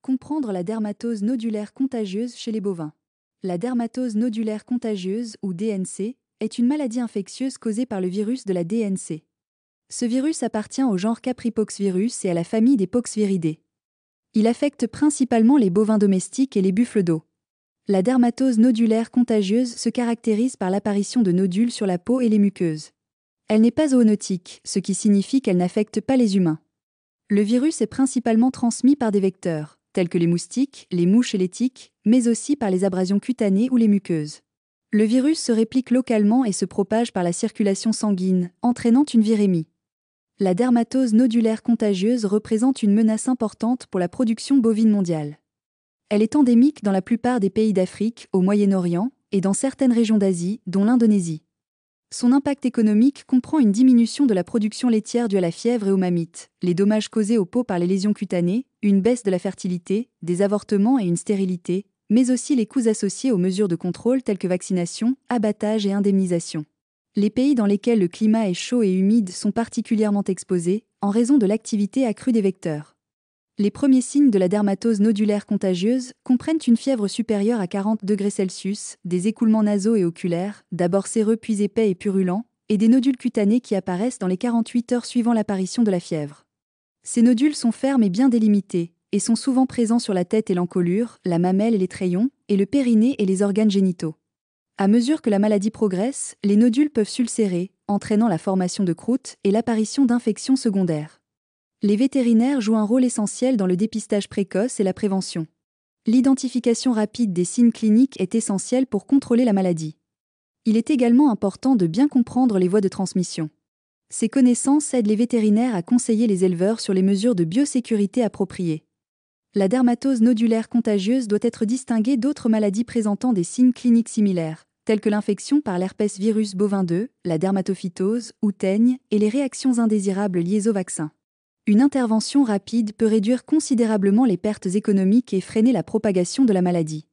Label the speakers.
Speaker 1: Comprendre la dermatose nodulaire contagieuse chez les bovins. La dermatose nodulaire contagieuse, ou DNC, est une maladie infectieuse causée par le virus de la DNC. Ce virus appartient au genre Capripoxvirus et à la famille des Poxviridae. Il affecte principalement les bovins domestiques et les buffles d'eau. La dermatose nodulaire contagieuse se caractérise par l'apparition de nodules sur la peau et les muqueuses. Elle n'est pas zoonotique, ce qui signifie qu'elle n'affecte pas les humains. Le virus est principalement transmis par des vecteurs, tels que les moustiques, les mouches et les tiques, mais aussi par les abrasions cutanées ou les muqueuses. Le virus se réplique localement et se propage par la circulation sanguine, entraînant une virémie. La dermatose nodulaire contagieuse représente une menace importante pour la production bovine mondiale. Elle est endémique dans la plupart des pays d'Afrique, au Moyen-Orient, et dans certaines régions d'Asie, dont l'Indonésie. Son impact économique comprend une diminution de la production laitière due à la fièvre et aux mammites, les dommages causés aux peaux par les lésions cutanées, une baisse de la fertilité, des avortements et une stérilité, mais aussi les coûts associés aux mesures de contrôle telles que vaccination, abattage et indemnisation. Les pays dans lesquels le climat est chaud et humide sont particulièrement exposés, en raison de l'activité accrue des vecteurs. Les premiers signes de la dermatose nodulaire contagieuse comprennent une fièvre supérieure à 40 degrés Celsius, des écoulements nasaux et oculaires, d'abord séreux puis épais et purulents, et des nodules cutanés qui apparaissent dans les 48 heures suivant l'apparition de la fièvre. Ces nodules sont fermes et bien délimités, et sont souvent présents sur la tête et l'encolure, la mamelle et les trayons, et le périnée et les organes génitaux. À mesure que la maladie progresse, les nodules peuvent s'ulcérer, entraînant la formation de croûtes et l'apparition d'infections secondaires. Les vétérinaires jouent un rôle essentiel dans le dépistage précoce et la prévention. L'identification rapide des signes cliniques est essentielle pour contrôler la maladie. Il est également important de bien comprendre les voies de transmission. Ces connaissances aident les vétérinaires à conseiller les éleveurs sur les mesures de biosécurité appropriées. La dermatose nodulaire contagieuse doit être distinguée d'autres maladies présentant des signes cliniques similaires, telles que l'infection par l'herpès virus bovin 2, la dermatophytose ou teigne et les réactions indésirables liées au vaccin. Une intervention rapide peut réduire considérablement les pertes économiques et freiner la propagation de la maladie.